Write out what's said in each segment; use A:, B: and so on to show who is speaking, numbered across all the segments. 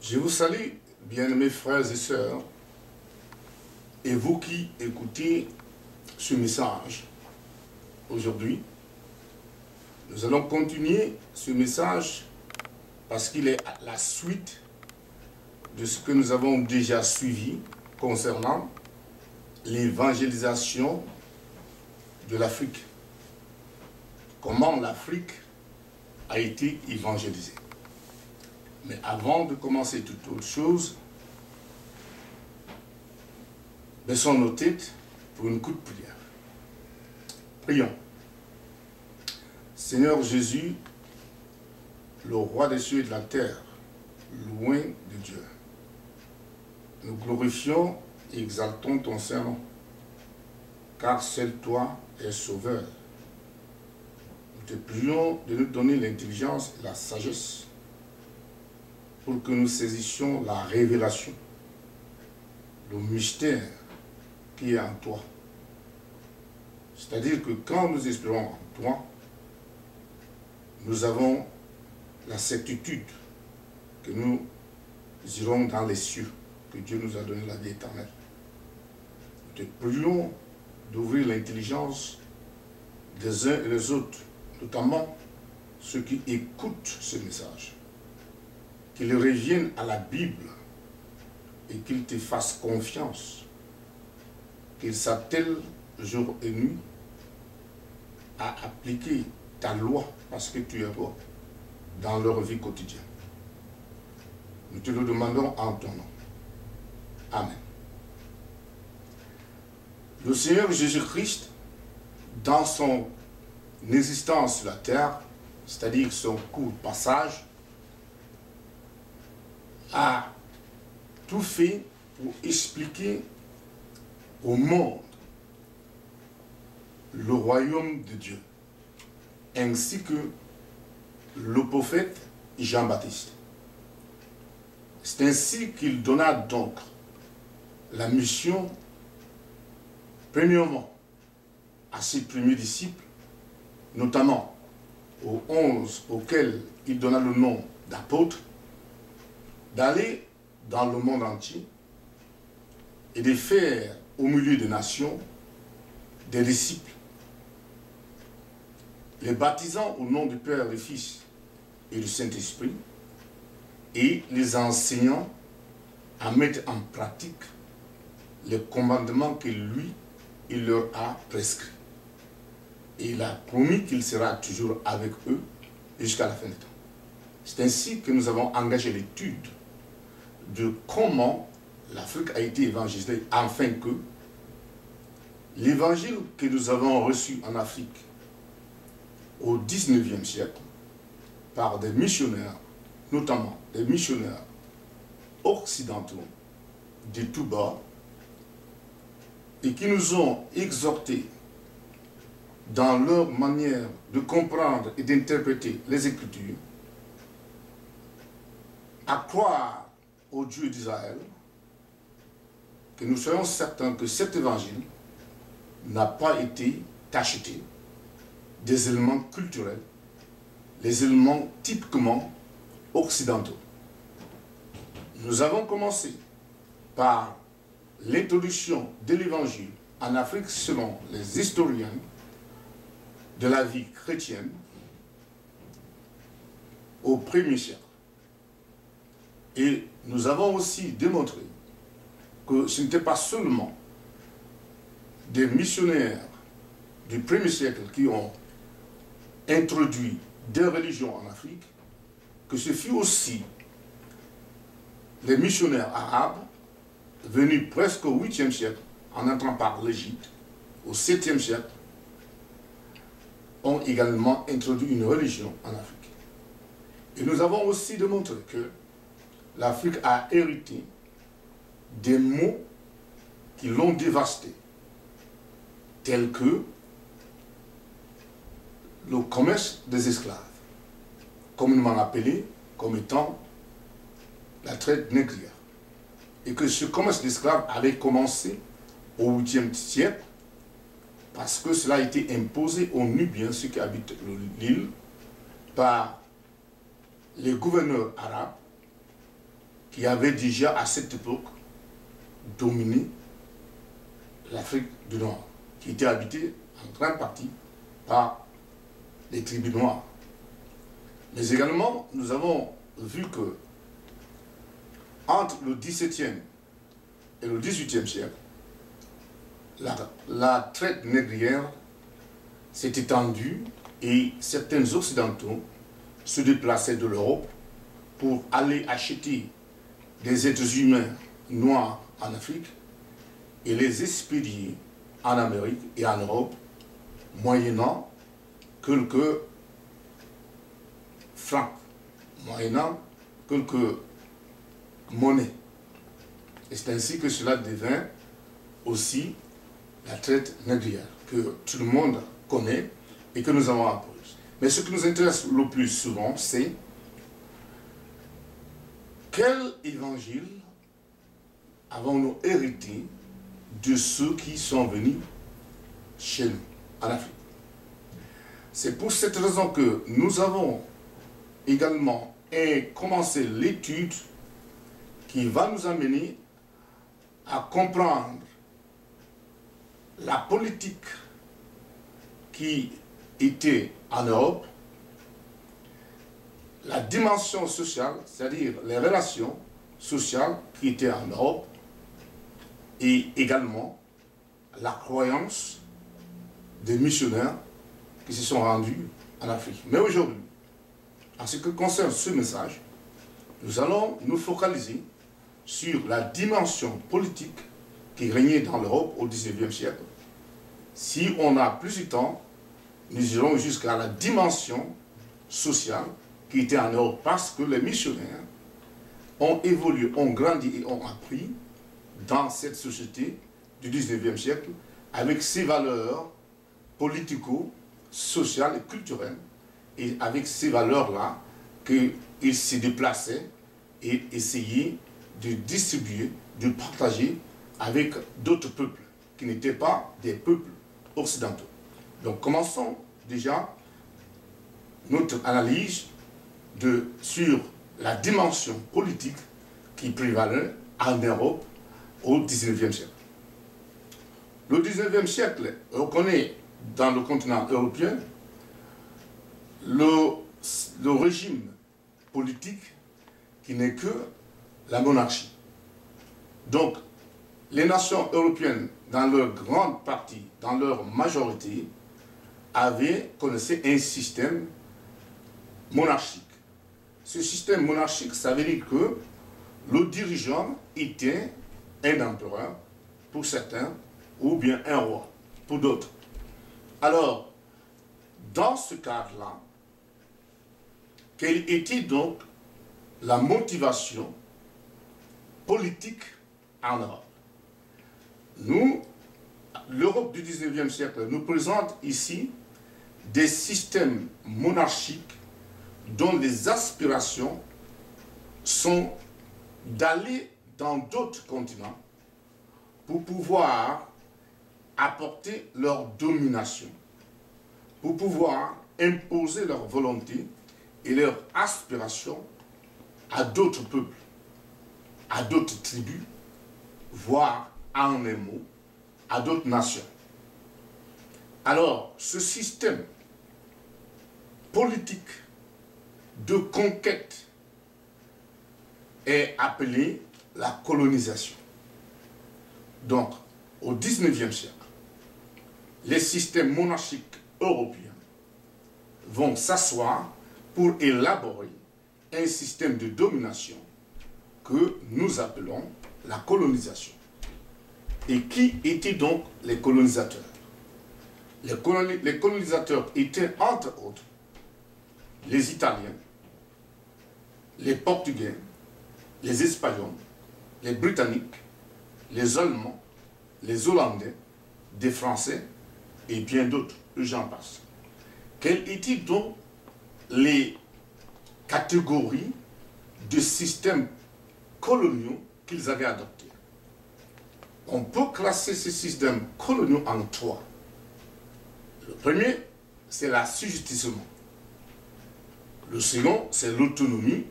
A: Je vous salue, bien-aimés frères et sœurs, et vous qui écoutez ce message aujourd'hui. Nous allons continuer ce message parce qu'il est à la suite de ce que nous avons déjà suivi concernant l'évangélisation de l'Afrique. Comment l'Afrique a été évangélisée. Mais avant de commencer toute autre chose, baissons nos têtes pour une courte prière. Prions. Seigneur Jésus, le roi des cieux et de la terre, loin de Dieu, nous glorifions et exaltons ton Saint-Nom, car seul toi es sauveur. Nous te prions de nous donner l'intelligence et la sagesse pour que nous saisissions la révélation, le mystère qui est en toi. C'est-à-dire que quand nous espérons en toi, nous avons la certitude que nous irons dans les cieux, que Dieu nous a donné la vie éternelle. Nous te prions d'ouvrir l'intelligence des uns et des autres, notamment ceux qui écoutent ce message. Qu'ils reviennent à la Bible et qu'ils te fassent confiance, qu'ils s'attellent jour et nuit à appliquer ta loi parce que tu es roi dans leur vie quotidienne. Nous te le demandons en ton nom. Amen. Le Seigneur Jésus-Christ, dans son existence sur la terre, c'est-à-dire son court passage, a tout fait pour expliquer au monde le royaume de Dieu, ainsi que le prophète Jean-Baptiste. C'est ainsi qu'il donna donc la mission, premièrement, à ses premiers disciples, notamment aux 11 auxquels il donna le nom d'apôtres, d'aller dans le monde entier et de faire au milieu des nations des disciples, les baptisant au nom du Père, du Fils et du Saint-Esprit, et les enseignant à mettre en pratique les commandements que lui, il leur a prescrits. Et il a promis qu'il sera toujours avec eux jusqu'à la fin du temps. C'est ainsi que nous avons engagé l'étude de comment l'Afrique a été évangélisée, afin que l'évangile que nous avons reçu en Afrique au XIXe siècle par des missionnaires, notamment des missionnaires occidentaux de tous bords, et qui nous ont exhortés dans leur manière de comprendre et d'interpréter les Écritures, à croire au Dieu d'Israël, que nous soyons certains que cet évangile n'a pas été tacheté des éléments culturels, les éléments typiquement occidentaux. Nous avons commencé par l'introduction de l'évangile en Afrique selon les historiens de la vie chrétienne au 1er siècle. Et nous avons aussi démontré que ce n'était pas seulement des missionnaires du 1er siècle qui ont introduit des religions en Afrique, que ce fut aussi les missionnaires arabes venus presque au 8e siècle, en entrant par l'Égypte, au 7e siècle, ont également introduit une religion en Afrique. Et nous avons aussi démontré que l'Afrique a hérité des maux qui l'ont dévasté, tels que le commerce des esclaves, communément appelé comme étant la traite négrière. Et que ce commerce d'esclaves avait commencé au 8e siècle parce que cela a été imposé aux Nubiens, ceux qui habitent l'île, par les gouverneurs arabes qui avait déjà à cette époque dominé l'Afrique du Nord, qui était habitée en grande partie par les tribus noires. Mais également, nous avons vu que entre le XVIIe et le XVIIIe siècle, la traite négrière s'est étendue et certains Occidentaux se déplaçaient de l'Europe pour aller acheter des êtres humains noirs en Afrique et les expédier en Amérique et en Europe, moyennant quelques francs, moyennant quelques monnaies. Et c'est ainsi que cela devint aussi la traite négrière, que tout le monde connaît et que nous avons appris. Mais ce qui nous intéresse le plus souvent, c'est quel évangile avons-nous hérité de ceux qui sont venus chez nous, en Afrique. C'est pour cette raison que nous avons également commencé l'étude qui va nous amener à comprendre la politique qui était en Europe, la dimension sociale, c'est-à-dire les relations sociales qui étaient en Europe, et également la croyance des missionnaires qui se sont rendus en Afrique. Mais aujourd'hui, en ce qui concerne ce message, nous allons nous focaliser sur la dimension politique qui régnait dans l'Europe au XIXe siècle. Si on a plus de temps, nous irons jusqu'à la dimension sociale qui était en Europe, parce que les missionnaires ont évolué, ont grandi et ont appris dans cette société du XIXe siècle avec ses valeurs politico-sociales et culturelles, et avec ces valeurs-là qu'ils se déplaçaient et essayaient de distribuer, de partager avec d'autres peuples qui n'étaient pas des peuples occidentaux. Donc commençons déjà notre analyse sur la dimension politique qui prévalait en Europe au XIXe siècle. Le XIXe siècle reconnaît dans le continent européen le régime politique qui n'est que la monarchie. Donc, les nations européennes, dans leur grande partie, dans leur majorité, connaissaient un système monarchique. Ce système monarchique, ça veut dire que le dirigeant était un empereur pour certains, ou bien un roi pour d'autres. Alors, dans ce cadre-là, quelle était donc la motivation politique en Europe? Nous, l'Europe du XIXe siècle nous présente ici des systèmes monarchiques dont les aspirations sont d'aller dans d'autres continents pour pouvoir apporter leur domination, pour pouvoir imposer leur volonté et leur aspiration à d'autres peuples, à d'autres tribus, voire en un mot, à d'autres nations. Alors, ce système politique de conquête est appelé la colonisation. Donc, au XIXe siècle, les systèmes monarchiques européens vont s'asseoir pour élaborer un système de domination que nous appelons la colonisation. Et qui étaient donc les colonisateurs? Les colonisateurs étaient, entre autres, les Italiens, les Portugais, les Espagnols, les Britanniques, les Allemands, les Hollandais, des Français et bien d'autres, j'en passe. Quelles étaient donc les catégories de systèmes coloniaux qu'ils avaient adoptés? On peut classer ces systèmes coloniaux en trois. Le premier, c'est l'assujettissement. Le second, c'est l'autonomie.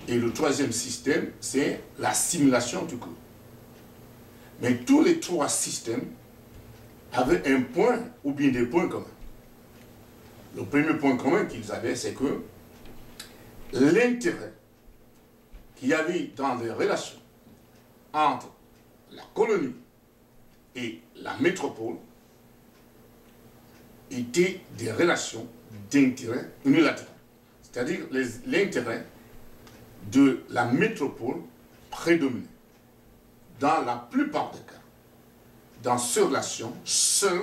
A: Et le troisième système, c'est l'assimilation tout court. Mais tous les trois systèmes avaient un point ou bien des points communs. Le premier point commun qu'ils avaient, c'est que l'intérêt qu'il y avait dans les relations entre la colonie et la métropole étaient des relations d'intérêt unilatéral. C'est-à-dire l'intérêt de la métropole prédominait. Dans la plupart des cas, dans ces relations, seul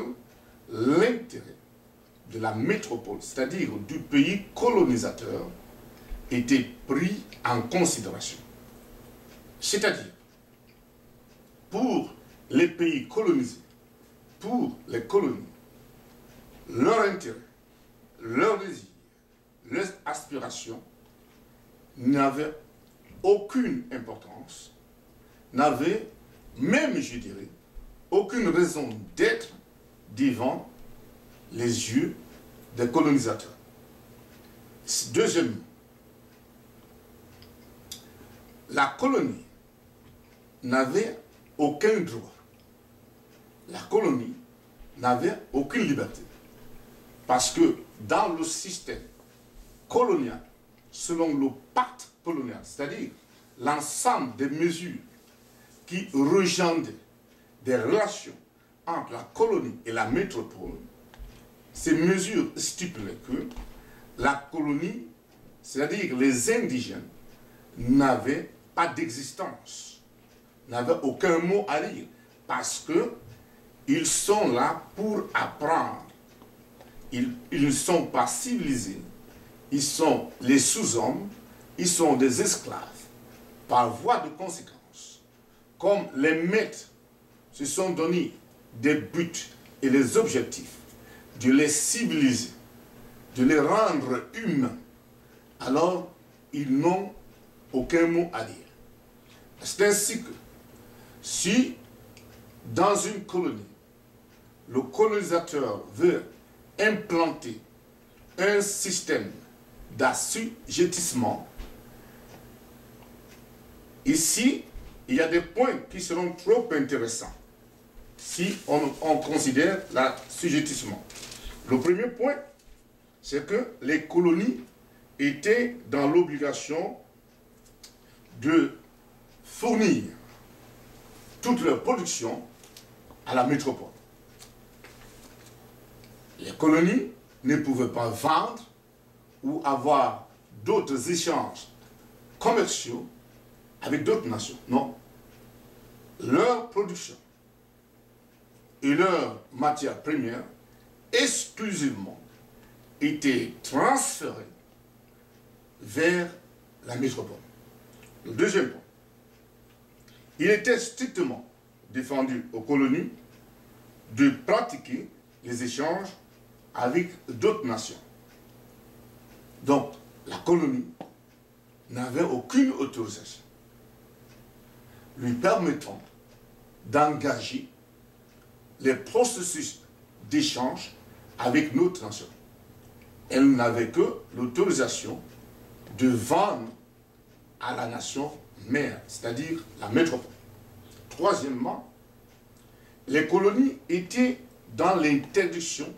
A: l'intérêt de la métropole, c'est-à-dire du pays colonisateur, était pris en considération. C'est-à-dire, pour les pays colonisés, pour les colonies, leur intérêt, leur désir, leurs aspirations n'avaient aucune importance, n'avaient même, je dirais, aucune raison d'être devant les yeux des colonisateurs. Deuxièmement, la colonie n'avait aucun droit. La colonie n'avait aucune liberté. Parce que dans le système colonial, selon le pacte colonial, c'est-à-dire l'ensemble des mesures qui regendaient des relations entre la colonie et la métropole, ces mesures stipulaient que la colonie, c'est-à-dire les indigènes, n'avaient pas d'existence, n'avaient aucun mot à dire, parce qu'ils sont là pour apprendre. Ils ne sont pas civilisés, ils sont les sous-hommes, ils sont des esclaves, par voie de conséquence. Comme les maîtres se sont donnés des buts et les objectifs de les civiliser, de les rendre humains, alors ils n'ont aucun mot à dire. C'est ainsi que si dans une colonie, le colonisateur veut implanter un système d'assujettissement, ici, il y a des points qui seront trop intéressants si on considère l'assujettissement. Le premier point, c'est que les colonies étaient dans l'obligation de fournir toute leur production à la métropole. Les colonies ne pouvaient pas vendre ou avoir d'autres échanges commerciaux avec d'autres nations. Non. Leur production et leur matière première exclusivement étaient transférées vers la métropole. Le deuxième point, il était strictement défendu aux colonies de pratiquer les échanges avec d'autres nations. Donc, la colonie n'avait aucune autorisation lui permettant d'engager les processus d'échange avec d'autres nations. Elle n'avait que l'autorisation de vendre à la nation mère, c'est-à-dire la métropole. Troisièmement, les colonies étaient dans l'interdiction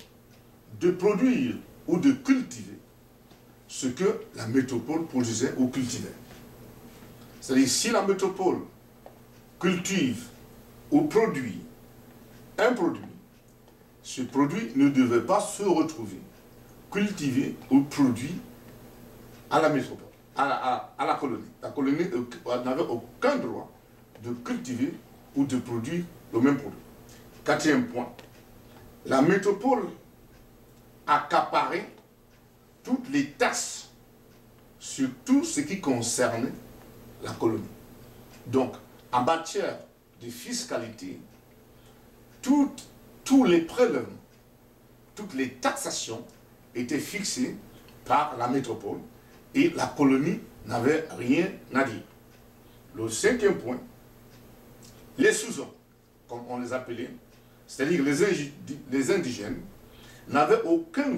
A: de produire ou de cultiver ce que la métropole produisait ou cultivait. C'est-à-dire, si la métropole cultive ou produit un produit, ce produit ne devait pas se retrouver cultivé ou produit à la métropole, à la colonie. La colonie n'avait aucun droit de cultiver ou de produire le même produit. Quatrième point, la métropole accaparait toutes les taxes sur tout ce qui concerne la colonie. Donc, en matière de fiscalité, tous les prélèvements, toutes les taxations étaient fixées par la métropole et la colonie n'avait rien à dire. Le cinquième point, les sous-hommes, comme on les appelait, c'est-à-dire les indigènes, n'avaient aucun